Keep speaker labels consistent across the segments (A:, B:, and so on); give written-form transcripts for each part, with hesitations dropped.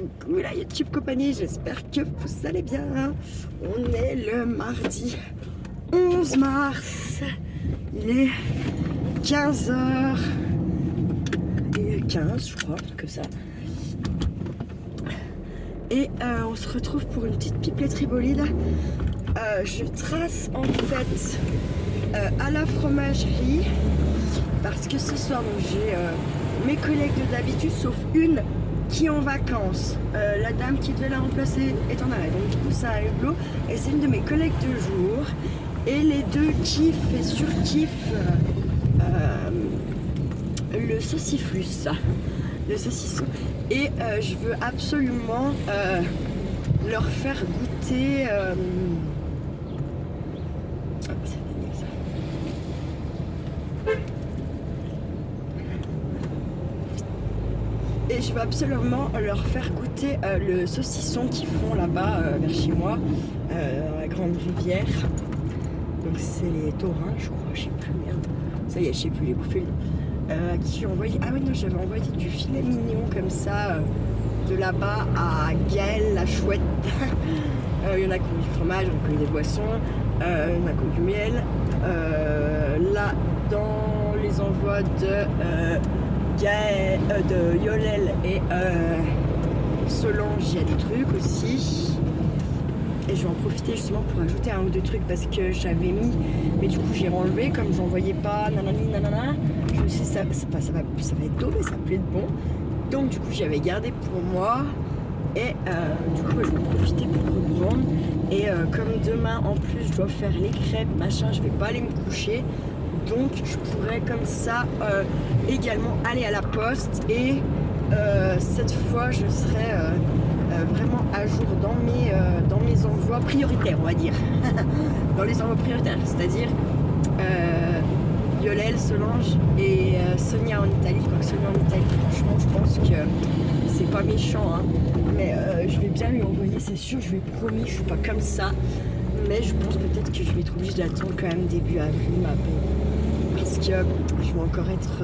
A: Coucou la YouTube compagnie, j'espère que vous allez bien. On est le mardi 11 mars, il est 15h15 je crois, que ça. Et on se retrouve pour une petite pipelerie bolide. Je trace en fait à la fromagerie parce que ce soir j'ai mes collègues de d'habitude sauf une qui est en vacances. La dame qui devait la remplacer est en arrêt, donc du coup ça a un hublot et c'est une de mes collègues de jour et les deux kiffent et surkiffent le sauciflus, le saucisson, et je veux absolument leur faire goûter et je veux absolument leur faire goûter le saucisson qu'ils font là-bas vers chez moi, dans la grande rivière. Donc c'est les taurins, je crois, je sais plus, merde. Ça y est, je sais plus, les bouffées. À qui j'ai envoyé, ah oui non, j'avais envoyé du filet mignon comme ça de là-bas à Gaëlle la chouette. Il y en a qui ont du fromage, donc des boissons, il y en a qui ont du miel. Là, dans les envois de de Yolel et Solange, il y a des trucs aussi. Et je vais en profiter justement pour ajouter un ou deux trucs parce que j'avais mis, mais du coup j'ai renlevé comme j'en voyais pas, nanani nanana. Je me suis dit ça va être tôt mais ça peut être bon. Donc du coup j'avais gardé pour moi et du coup je vais en profiter pour reprendre. Et comme demain en plus je dois faire les crêpes machin, je vais pas aller me coucher. Donc je pourrais comme ça également aller à la poste et cette fois je serai vraiment à jour dans mes envois prioritaires, on va dire. Dans les envois prioritaires, c'est-à-dire Yolel, Solange et Sonia en Italie. Donc Sonia en Italie, franchement je pense que c'est pas méchant, hein, mais je vais bien lui envoyer, c'est sûr, je lui ai promis, je suis pas comme ça, mais je pense peut-être que je vais être obligée d'attendre quand même début avril ma paix. Parce que je vais encore être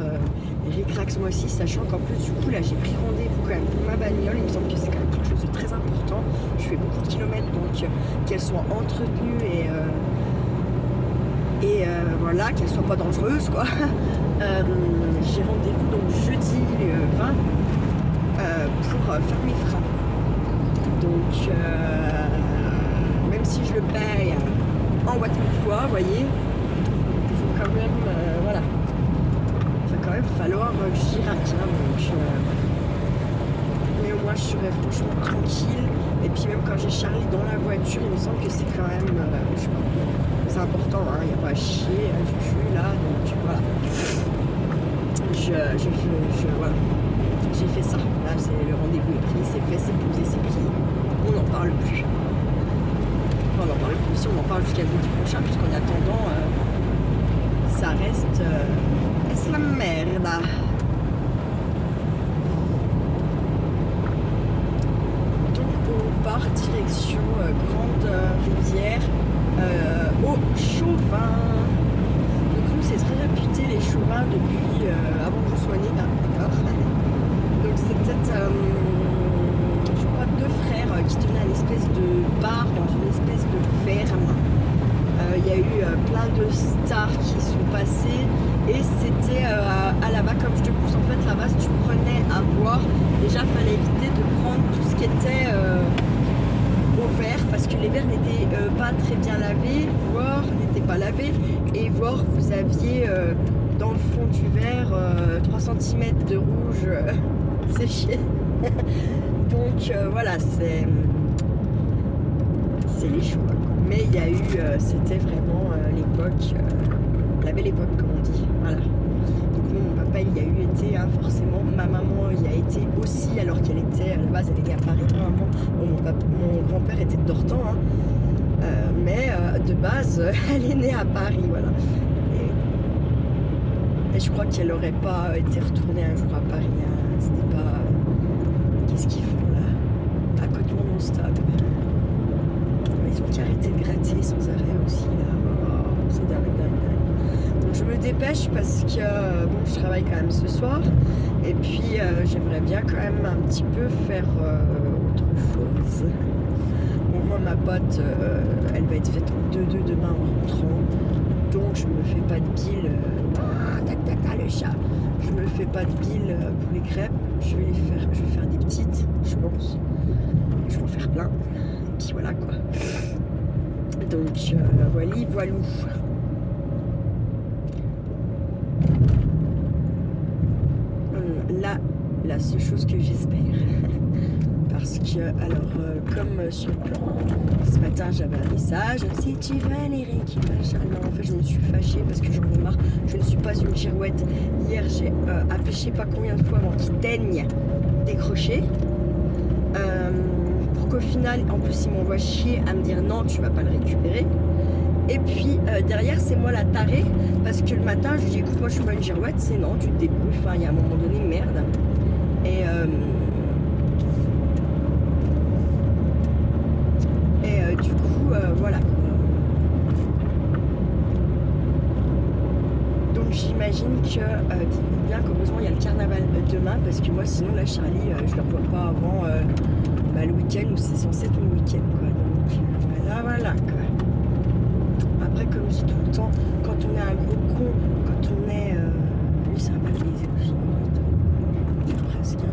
A: ric-rac ce mois-ci, sachant qu'en plus du coup là j'ai pris rendez-vous quand même pour ma bagnole. Il me semble que c'est quand même quelque chose de très important. Je fais beaucoup de kilomètres, donc qu'elle soit entretenue et voilà, qu'elle soit pas dangereuse quoi. J'ai rendez-vous donc jeudi 20 pour faire mes freins. Donc même si je le paye en boîte une fois, vous voyez, quand même, voilà, il va quand même falloir que j'y raque, hein, donc mais au moins je serai franchement tranquille. Et puis même quand j'ai Charlie dans la voiture, il me semble que c'est quand même, je sais pas, c'est important, hein, il n'y a pas à chier du cul là, donc voilà. Voilà, j'ai fait ça, là c'est le rendez-vous est pris, c'est fait, c'est posé, c'est pris, on n'en parle plus. Enfin, on n'en parle plus, si on en parle jusqu'à jeudi prochain, puisqu'en attendant ça reste c'est la merde. Donc on part direction Grande Rivière au Chauvin. Donc nous c'est très réputé les Chauvins depuis avant que je sois née, d'accord. Donc c'est peut-être je crois deux frères qui tenaient une espèce de bar dans une espèce de ferme. Il y a eu plein de stars qui sont passées et c'était à là-bas, comme je te pousse en fait là-bas, si tu prenais à boire, déjà il fallait éviter de prendre tout ce qui était au verre parce que les verres n'étaient pas très bien lavés, voire n'étaient pas lavés, et voire vous aviez dans le fond du verre 3 cm de rouge séché. Donc voilà, c'est les choux. Mais il y a eu, c'était vraiment l'époque, la belle époque comme on dit, voilà. Donc mon papa il y a eu été, hein, forcément, ma maman y a été aussi alors qu'elle était, à la base elle était à Paris, maman. Bon, mon grand-père était de Dortan, hein, mais de base elle est née à Paris, voilà. Et je crois qu'elle n'aurait pas été retournée un jour à Paris, hein. C'était pas, qu'est-ce qu'ils font là, à côté de mon stade. Ils ont arrêté de gratter sans arrêt aussi là. Oh, c'est dingue. Donc je me dépêche parce que bon, je travaille quand même ce soir Et puis j'aimerais bien quand même un petit peu faire autre chose. Bon, moi ma pâte, elle va être faite en 2-2 demain en rentrant. Donc je me fais pas de bile. Le chat. Je me fais pas de bile pour les crêpes. Je vais faire des petites, je pense. Je vais en faire plein. Et puis voilà quoi. Donc voilou. Là, la seule chose que j'espère, parce que, alors, comme sur le plan, ce matin j'avais un message, si tu veux aller machin. Non, en fait, je me suis fâchée parce que j'en ai marre. Je ne suis pas une girouette. Hier, j'ai appelé je sais pas combien de fois avant qu'il daigne décrocher. Pour qu'au final, en plus, il m'envoie chier à me dire non, tu vas pas le récupérer. Et puis derrière, c'est moi la tarée, parce que le matin, je lui dis écoute, moi je suis pas une girouette, c'est non, tu te débrouilles, enfin, il y a un moment donné, merde. Et du coup, voilà. Donc j'imagine que, dites-vous bien qu'heureusement il y a le carnaval demain, parce que moi sinon là, Charlie, je le revois pas avant le week-end où c'est censé être mon week-end, quoi. Donc voilà, quoi. Après, comme je dis tout le temps, quand on est un gros con, quand on est... lui, c'est un mal baisé aussi, presque.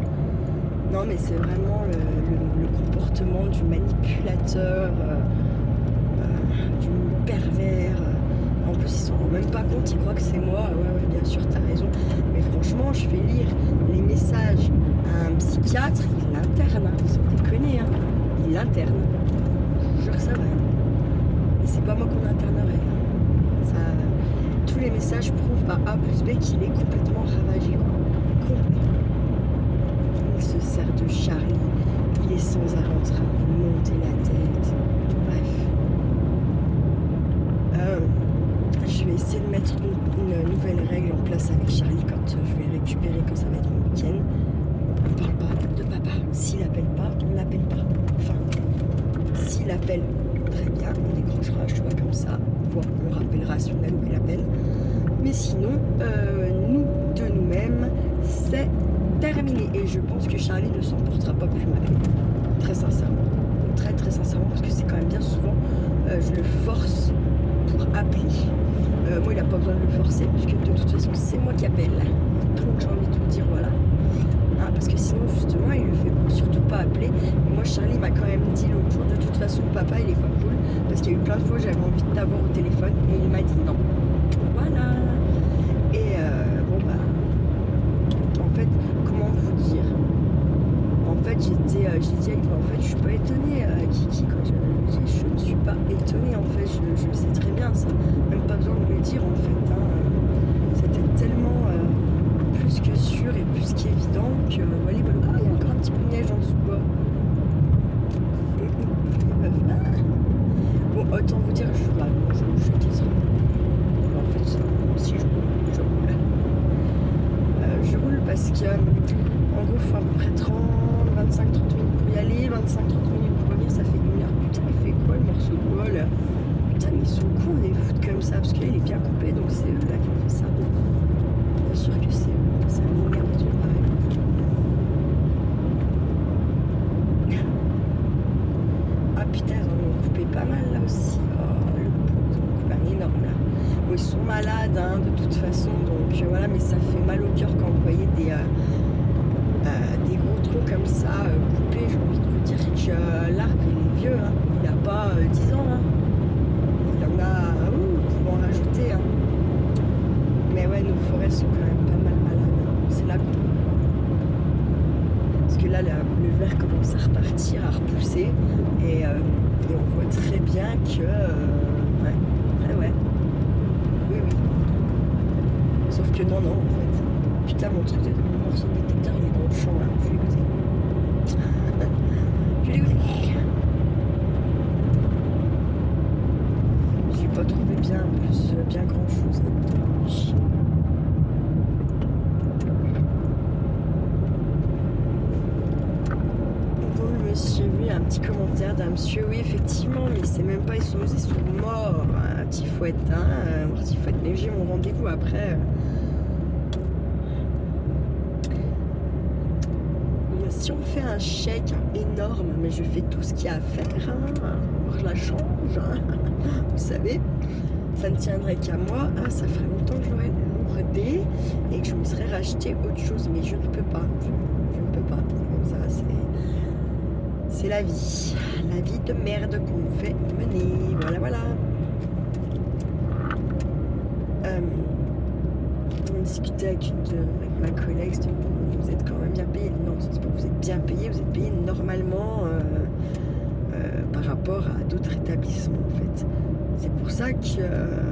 A: Non, mais c'est vraiment le comportement du manipulateur, du pervers. En plus, ils s'en rendent même pas compte, ils croient que c'est moi. Ouais, bien sûr, t'as raison. Mais franchement, je fais lire les messages à un psychiatre, il l'interne, hein, sans déconner, hein. Il l'interne. Je vous jure que ça va. C'est pas moi qu'on internerait. Ça, tous les messages prouvent par A plus B qu'il est complètement ravagé, quoi. Complet. Il se sert de Charlie. Il est sans arrêt en train de lui monter la tête. Bref. Je vais essayer de mettre une nouvelle règle en place avec Charlie quand je vais le récupérer, quand ça va être mon week-end. On parle pas de papa. S'il appelle pas, on l'appelle pas. Enfin, s'il appelle, très bien, on décrochera, je vois comme ça. Bon, on rappellera si on a loupé l'appel. Mais sinon, nous, de nous-mêmes, c'est terminé. Et je pense que Charlie ne s'en portera pas plus mal. Très sincèrement. Très très sincèrement, parce que c'est quand même bien souvent, je le force pour appeler. Moi, il n'a pas besoin de le forcer, puisque de toute façon, c'est moi qui appelle. Donc, j'ai envie de vous dire, voilà. Hein, parce que sinon, justement, il ne le fait surtout pas appeler. Et moi, Charlie m'a quand même dit l'autre jour, de toute façon, papa, il est pas cool. Parce qu'il y a eu plein de fois, j'avais envie de t'avoir au téléphone, et il m'a dit non. Voilà. Et bon, bah, en fait, comment vous dire? En fait, j'ai dit à lui, en fait, je suis pas étonnée, Kiki, quoi. Je ne suis pas étonnée, en fait, je le sais très bien, ça. Même pas besoin de me le dire, en fait. Hein. C'était tellement plus que sûr et plus qu'évident que, voilà, il y a encore un petit peu de neige en dessous, quoi. Bon, autant vous dire, je quitte. En fait, si je roule. Je roule parce que, en gros, il faut à peu près 25-30 minutes pour y aller, 25-30 minutes pour revenir, ça fait 1 heure. Putain, il fait quoi le morceau de bois là? Putain, mais ils sont cons les foutre comme ça, parce qu'il est bien coupé, donc c'est eux là qui ont fait ça. Bien sûr que c'est eux, ça m'énerve de tout pareil. Ah putain, ils en ont coupé pas mal là aussi. Oh, le pauvre, ils en ont coupé un énorme là. Bon, ils sont malades hein, de toute façon, donc voilà, mais ça fait mal au cœur quand vous voyez des gros troncs comme ça coupés. J'ai envie de vous dire que l'arbre il est vieux, hein. Il n'a pas 10 ans. Hein. Il en a pour en rajouter. Hein. Mais ouais, nos forêts sont quand même pas mal malades. Hein. C'est là qu'on... Parce que là, le verre commence à repartir, à repousser. Et on voit très bien que... ouais. Oui. Sauf que non, en fait. Putain, mon morceau de détecteur, il est dans le champ, là. Je vais l'écouter. J'ai pas trouvé bien grand-chose là-dedans. Bon, monsieur, oui, un petit commentaire d'un monsieur. Oui, effectivement, mais c'est même pas, ils sont morts. Tifouette, hein. Tifouette, mais j'ai mon rendez-vous après. si on fait un chèque énorme, mais je fais tout ce qu'il y a à faire, hein, je la change, hein, vous savez, ça ne tiendrait qu'à moi, hein, ça ferait longtemps que je l'aurais lourdé et que je me serais racheté autre chose, mais je ne peux pas, je ne peux pas, comme ça, c'est la vie de merde qu'on me fait mener, voilà. On discutait avec ma collègue, c'était bon, vous êtes quand même bien payé. Non, c'est pas que vous êtes bien payé, vous êtes payé normalement par rapport à d'autres établissements en fait. C'est pour ça que,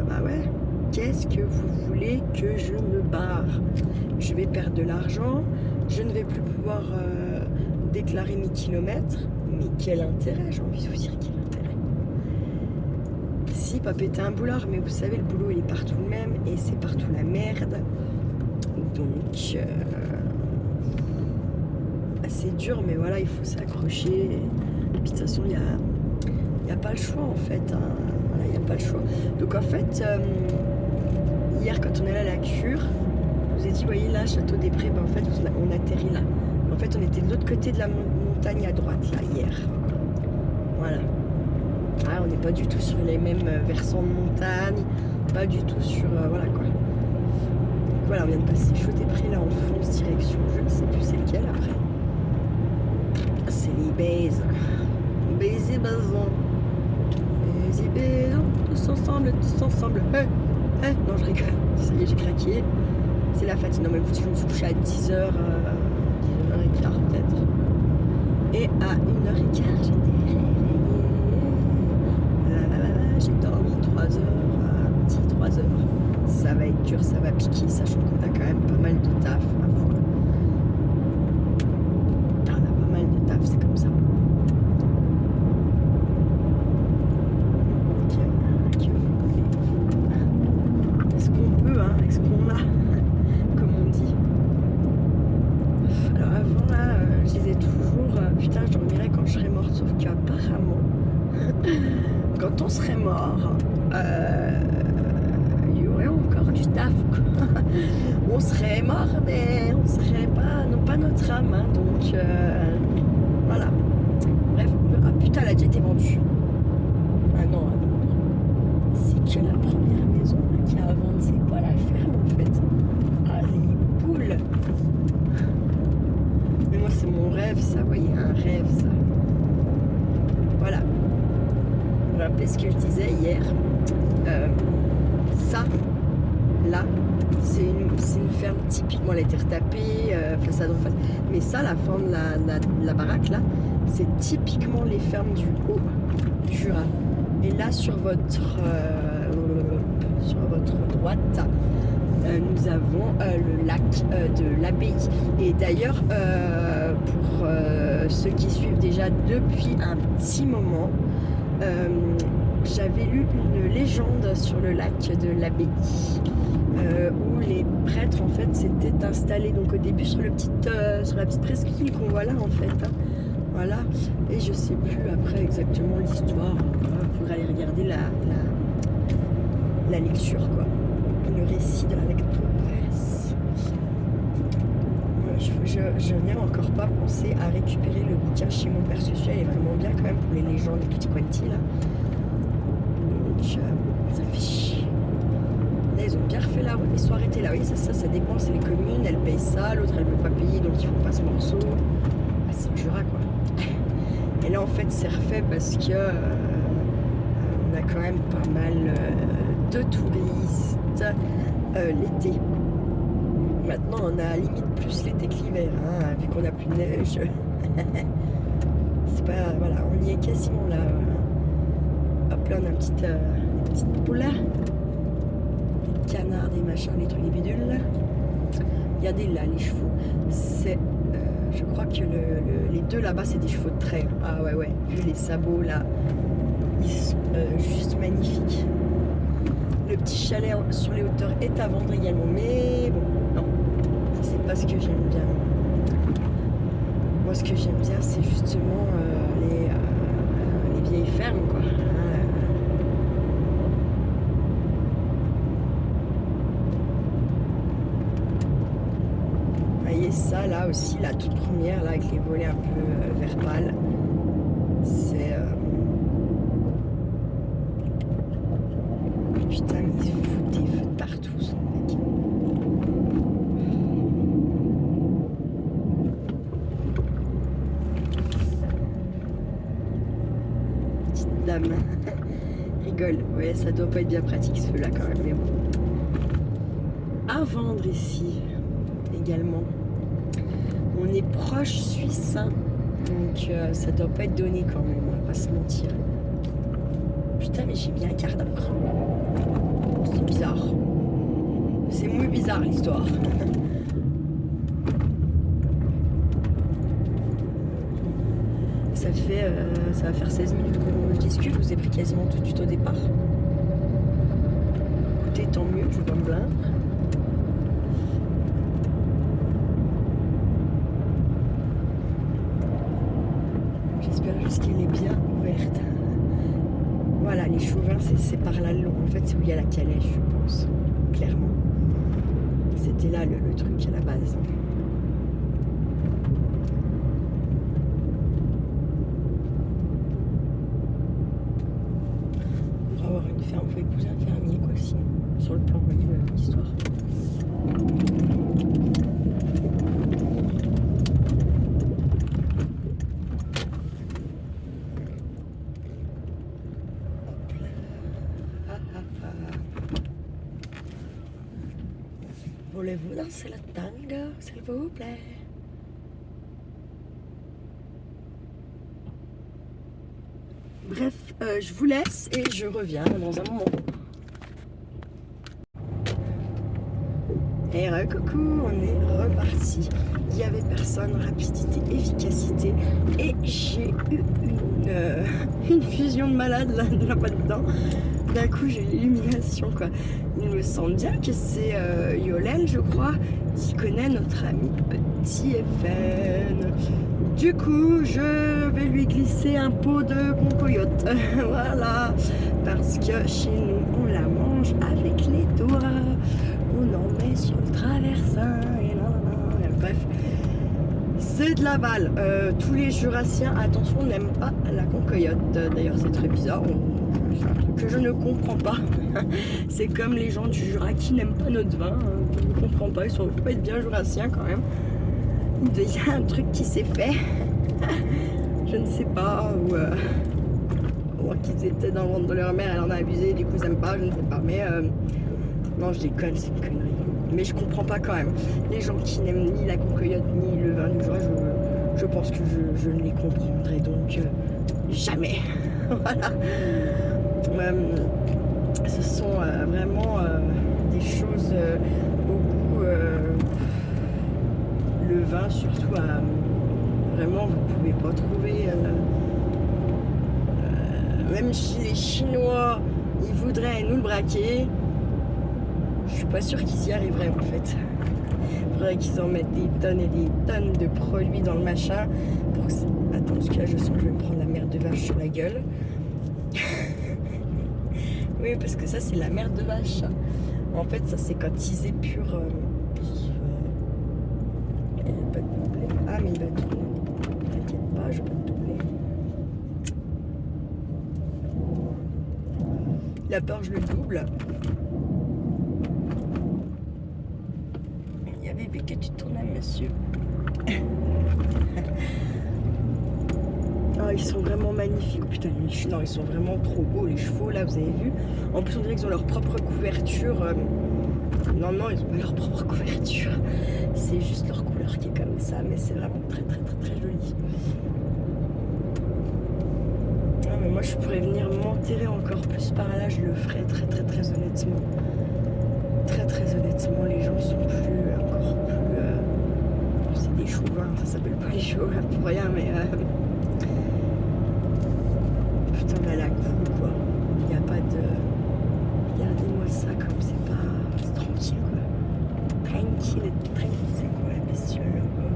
A: bah ouais, qu'est-ce que vous voulez que je me barre? Je vais perdre de l'argent, je ne vais plus pouvoir déclarer mes kilomètres, mais quel intérêt, j'ai envie de vous dire, quel intérêt? Si, pas péter un boulard, mais vous savez, le boulot il est partout le même et c'est partout la merde. Donc, c'est dur, mais voilà, il faut s'accrocher. Et puis de toute façon, il n'y a pas le choix en fait. Hein. Voilà, il n'y a pas le choix. Donc en fait, hier quand on est allé à la cure, je vous ai dit, voyez là, Château des Prés, ben, en fait, on atterrit là. En fait, on était de l'autre côté de la montagne à droite, là, hier. Voilà. Ah, on n'est pas du tout sur les mêmes versants de montagne, pas du tout sur... voilà quoi. Donc voilà, on vient de passer Château des Prés là en fonce direction, je ne sais plus c'est lequel après. C'est les baises. Baiser bazon. Baiser baisons, tous ensemble, non, je rigole. Ça y est, j'ai craqué. C'est la fatigue. Non, mais écoutez, je me suis couchée à 10h, 10h15 peut-être. Et à 1h15, j'étais réveillée. J'ai dormi 3 heures, petit 3 heures. Ça va être dur, ça va piquer, sachant qu'on a quand même pas mal de taf. On a pas mal de taf, c'est comme ça. Est-ce qu'on peut, hein? Est-ce qu'on a? Comme on dit. Alors avant là, je disais toujours, putain, je dormirais quand je serais morte, sauf qu'apparemment, quand on serait mort, il y aurait encore du taf. On serait mort, mais on serait pas, non pas notre âme, hein, donc voilà. Bref, ah putain, elle a déjà été vendue. Ah non, c'est que la première maison qui a à vendre, c'est pas la ferme en fait. Ah les poules. Mais moi c'est mon rêve, ça, vous voyez, un rêve ça. Voilà. Vous vous rappelez ce que je disais hier, ça, là, c'est une ferme typiquement, elle a été retapée, façade en face. Mais ça, la forme de la baraque, là, c'est typiquement les fermes du Haut-Jura. Et là, sur votre droite, nous avons le lac de l'Abbaye. Et d'ailleurs, pour ceux qui suivent déjà depuis un petit moment, j'avais lu une légende sur le lac de l'Abbaye où les prêtres en fait s'étaient installés donc au début sur la petite presqu'île qu'on voit là en fait. Hein. Voilà. Et je sais plus après exactement l'histoire. Il faudra aller regarder la lecture quoi. Le récit de la lecture. Je n'ai encore pas pensé à récupérer le bouquin chez mon père, celui-là il est vraiment bien quand même pour les légendes et tutti quanti là. Donc ça fait chier. Là ils ont bien refait la route, ils sont arrêtés là, oui ça dépend, c'est les communes, elles payent ça, l'autre elle ne veut pas payer donc ils font pas ce morceau. Ah, c'est le Jura quoi. Et là en fait c'est refait parce que on a quand même pas mal de touristes l'été. Maintenant, on a limite plus l'été que l'hiver, hein, vu qu'on a plus de neige. C'est pas... Voilà, on y est quasiment là. Hop là, on a une petite poule là. Des canards, des machins, les trucs, les bidules là. Regardez là, les chevaux. C'est... je crois que les deux là-bas, c'est des chevaux de trait. Ah ouais, vu les sabots là, ils sont juste magnifiques. Le petit chalet sur les hauteurs est à vendre également, mais bon, non, ça c'est pas ce que j'aime bien. Moi, ce que j'aime bien, c'est justement les vieilles fermes, quoi. Vous voyez, Et ça là aussi, la toute première là avec les volets un peu vert pâle, c'est putain, mais il fout des feux de partout son mec. Petite dame rigole. Ouais, ça doit pas être bien pratique ce feu là quand même, mais bon. À vendre ici également. On est proche Suisse, hein, donc ça doit pas être donné quand même, on va pas se mentir. Putain, mais j'ai mis un quart d'heure. C'est bizarre. C'est muy bizarre l'histoire. Ça va faire 16 minutes qu'on discute, je vous ai pris quasiment tout de suite au départ. Écoutez, tant mieux, je vais pas me plaindre. J'espère juste qu'elle est bien ouverte. Voilà, les Chauvins, c'est par là long. En fait, c'est où il y a la calèche, je pense. Clairement. C'était là le truc à la base. Pour avoir une ferme, il faut épouser un fermier, quoi, si. Sur le plan, vous voyez l'histoire. Voulez-vous danser le tango, s'il vous plaît? Bref, je vous laisse et je reviens dans un moment. Et coucou, on est reparti. Il n'y avait personne, rapidité, efficacité. Et j'ai eu une fusion de malade là-bas dedans. D'un coup, j'ai l'illumination, quoi. Il me semble bien que c'est Yolène, je crois, qui connaît notre ami Petit FN. Du coup, je vais lui glisser un pot de concoyote. Voilà. Parce que chez nous, on la mange avec les doigts. On en met sur le traversin. Et là. Bref. C'est de la balle. Tous les Jurassiens, attention, n'aiment pas la concoyote. D'ailleurs, c'est très bizarre. C'est un truc que je ne comprends pas. C'est comme les gens du Jura qui n'aiment pas notre vin. Je ne comprends pas. Ils sont pas être bien Jurassiens quand même. Il y a un truc qui s'est fait. Je ne sais pas. Ou qu'ils étaient dans le ventre de leur mère. Elle en a abusé. Du coup, ils n'aiment pas. Je ne sais pas. Mais non, je déconne. C'est une connerie. Mais je comprends pas quand même. Les gens qui n'aiment ni la concoyote ni le vin du Jura, je pense que je ne les comprendrai donc jamais. Voilà. Ce sont vraiment des choses au goût. Le vin surtout, vraiment vous pouvez pas trouver. Même si les Chinois ils voudraient nous le braquer, je suis pas sûre qu'ils y arriveraient en fait. Il faudrait qu'ils en mettent des tonnes et des tonnes de produits dans le machin pour que... Attends, parce que là je sens que je vais me prendre la merde de vache sur la gueule. Oui, parce que ça c'est la merde de vache. En fait, ça c'est quand ils épurent. Il va pas te doubler. Ah, mais il va tourner. T'inquiète pas, je vais pas te doubler. Il a peur, je le double. Il y avait vu que tu tournais, monsieur. Ah, ils sont vraiment magnifiques. Putain, non, ils sont vraiment trop beaux, les chevaux, là, vous avez vu. En plus, on dirait qu'ils ont leur propre couverture. Non, ils ont pas leur propre couverture. C'est juste leur couleur qui est comme ça, mais c'est vraiment très joli. Ah, mais moi, je pourrais venir m'enterrer encore plus par là, je le ferais très honnêtement. Très honnêtement, les gens sont encore plus... c'est des chauvins, ça s'appelle pas les chauvins pour rien, mais... Putain, mais elle a cool, quoi. Il n'y a pas de... Regardez-moi ça, comme c'est pas... C'est tranquille, quoi. Tranquille, c'est quoi la bestiole, là, quoi.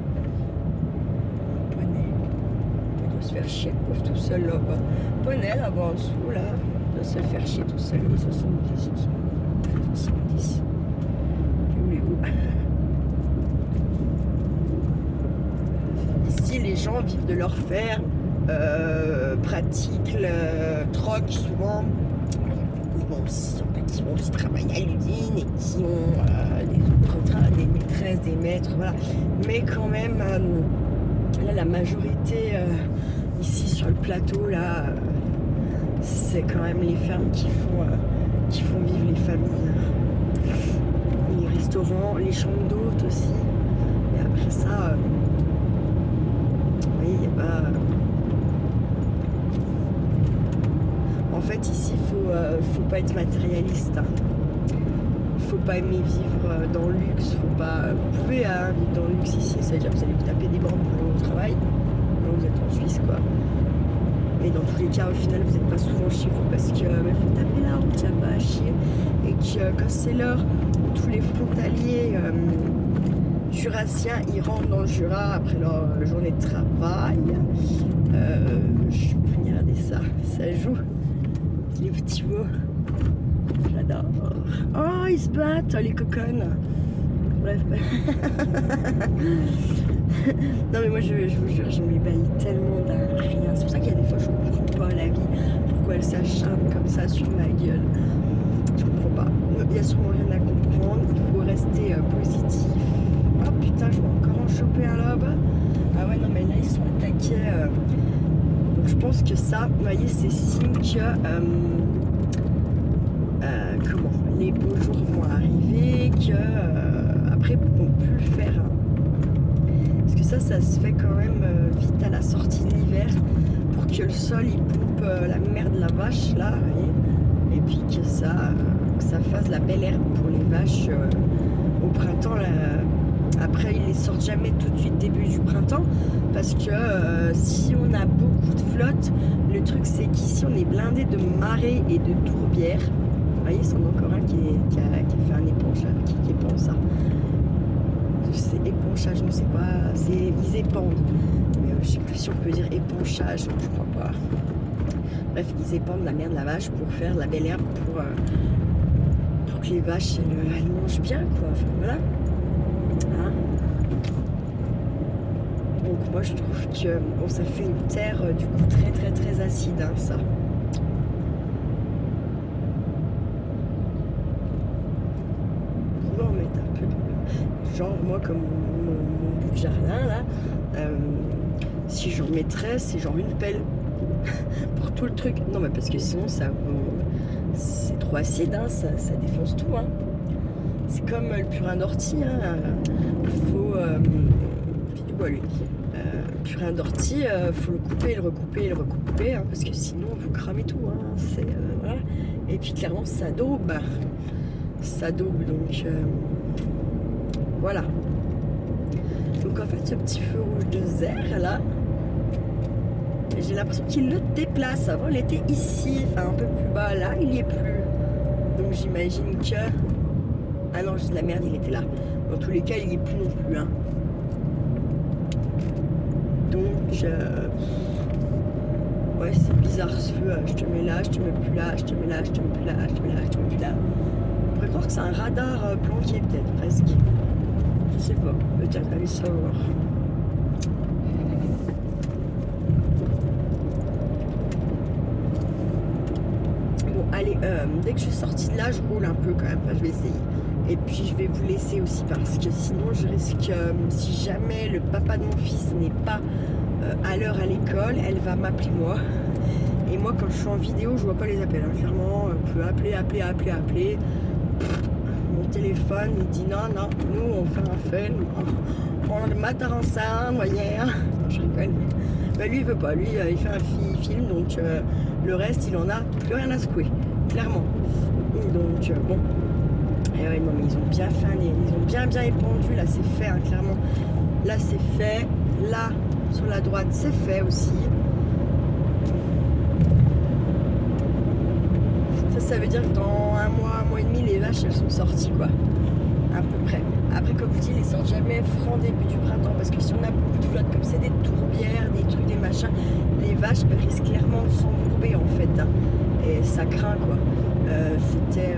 A: Un poney. Il doit se faire chier, le pauvre, tout seul, là, bas. Poney, là-bas, en dessous, là. Il doit se faire chier tout seul. 70. Que voulez-vous? gens vivent de leur ferme, pratiquent le troc souvent. Qui vont aussi travailler à l'usine et qui ont des maîtresses, des maîtres, voilà. Mais quand même, là, la majorité ici sur le plateau, là, c'est quand même les fermes qui font vivre les familles. Les restaurants, les chambres d'hôtes aussi. Et après ça, oui, il n'y a pas... En fait, ici, faut pas être matérialiste. Hein. Faut pas aimer vivre dans le luxe. Faut pas... Vous pouvez vivre dans le luxe ici, c'est-à-dire que vous allez vous taper des bornes pour aller au travail. Quand vous êtes en Suisse, quoi. Mais dans tous les cas, au final, vous n'êtes pas souvent chez vous parce que faut taper la route, il n'y a pas à chier. Et que quand c'est l'heure où tous les frontaliers jurassiens, ils rentrent dans le Jura après leur journée de travail. Je peux regarder ça, ça joue. Les petits mots, j'adore. Oh, ils se battent, les coconnes. Bref. Non mais moi je vous jure, je m'ébahis tellement d'un rien. C'est pour ça qu'il y a des fois je comprends pas la vie. Pourquoi elle s'acharne comme ça sur ma gueule. Je comprends pas. Il y a sûrement rien à comprendre. Il faut rester positif. Oh putain, je vais encore en choper un là-bas. Ah ouais, non mais là ils sont attaqués. Donc je pense que ça, vous voyez, c'est signe que comment les beaux jours vont arriver, que après ils pourront plus le faire. Hein. Parce que ça se fait quand même vite à la sortie de l'hiver pour que le sol il pompe la merde de la vache là, vous voyez, et puis que ça fasse la belle herbe pour les vaches au printemps. Là, après ils les sortent jamais tout de suite début du printemps parce que si on a beaucoup de flotte, le truc c'est qu'ici on est blindé de marais et de tourbières. Vous voyez, c'en est encore un qui a fait un épanchage, qui épand ça. C'est épanchage, je ne sais pas, ils épandent. Mais je sais plus si on peut dire épanchage, je crois pas. Bref, ils épandent la merde de la vache pour faire de la belle herbe pour que les vaches elles mangent bien, quoi. Enfin voilà. Hein, donc moi je trouve que bon, ça fait une terre du coup très très très acide, hein, ça. On va mettre un peu de... Genre moi comme mon bout de jardin là, si j'en mettrais, c'est genre une pelle pour tout le truc. Non mais parce que sinon ça c'est trop acide, hein, ça défonce tout. Hein. C'est comme le purin d'ortie, hein. Faut le purin d'ortie, faut le couper, le recouper, le recouper, hein, parce que sinon vous cramez tout. Hein. C'est voilà. Et puis clairement ça daube. Ça daube, donc voilà. Donc en fait ce petit feu rouge de Zère là, j'ai l'impression qu'il le déplace. Avant il était ici, enfin un peu plus bas, là il y est plus. Donc j'imagine que... Ah non, je dis de la merde, il était là. Dans tous les cas il y est plus non plus. Hein. Donc ouais, c'est bizarre ce feu. Je te mets là, je te mets plus là, je te mets là, je te mets plus là, je te mets là, je te mets plus là. On pourrait croire que c'est un radar planqué peut-être, presque. Je sais pas, peut-être, allez savoir. Bon, allez, dès que je suis sortie de là, je roule un peu quand même, enfin, je vais essayer. Et puis je vais vous laisser aussi parce que sinon je risque, si jamais le papa de mon fils n'est pas à l'heure à l'école, elle va m'appeler moi. Et moi quand je suis en vidéo, je vois pas les appels. Hein. Clairement, on peut appeler. Mon téléphone, il dit non, nous on fait un film, on le matin ensemble, voyez. Hein. Je rigole. Mais lui il veut pas, lui il fait un film, donc le reste il en a plus rien à secouer, clairement. Et donc bon. Et ouais, non mais ils ont bien fait, ils ont bien épandu, là c'est fait, hein, clairement. Là c'est fait, là sur la droite c'est fait aussi. Ça veut dire que dans un mois et demi, les vaches elles sont sorties quoi, à peu près. Après comme je dis, ils sortent jamais franc début du printemps parce que si on a beaucoup de flotte, comme c'est des tourbières, des trucs, des machins, les vaches risquent clairement de s'embourber en fait. Hein. Et ça craint quoi. C'était...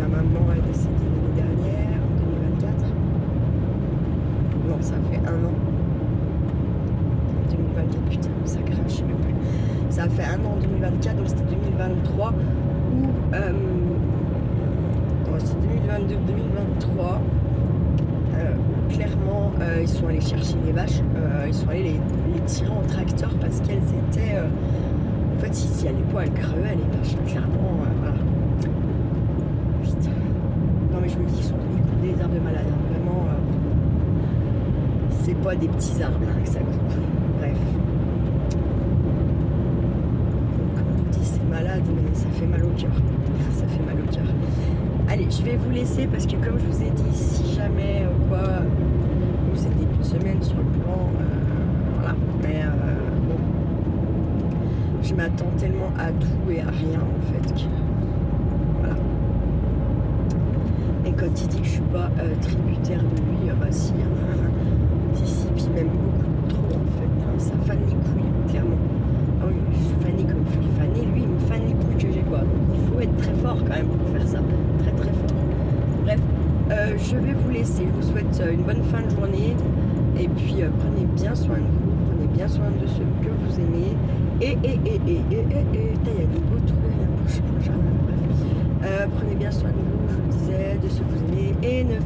A: ma maman est décédée l'année dernière, en 2024. Non, ça fait un an. 2024, putain, ça crache, je sais même plus. Ça a fait un an en 2024, donc c'était 2023 où c'était 2022-2023 où clairement ils sont allés chercher les vaches, ils sont allés les tirer en tracteur parce qu'elles étaient en fait ils y allaient pas, elles crevaient les vaches, clairement voilà. Putain. Non mais je me dis qu'ils sont des arbres de malade, hein. Vraiment c'est pas des petits arbres hein, que ça coupe. Bref. Comme je vous dis, c'est malade, mais ça fait mal au cœur. Ça fait mal au cœur. Allez, je vais vous laisser parce que comme je vous ai dit, si jamais quoi, nous c'est le début de semaine sur le plan, voilà. Mais bon, je m'attends tellement à tout et à rien en fait que voilà. Et quand il dit que je suis pas tributaire de lui, bah si, hein, si, puis même beaucoup trop en fait, hein, ça fane les couilles, clairement. Ah oui, je suis fanée comme je suis fanée, lui il me fane les couilles que j'ai quoi. Donc il faut être très fort quand même pour faire ça, très très fort. Bref, je vais vous laisser, je vous souhaite une bonne fin de journée et puis prenez bien soin de vous, prenez bien soin de ceux que vous aimez et il y a des beaux trucs, rien pour changer. Prenez bien soin de vous, je vous disais, de ceux que vous aimez et ne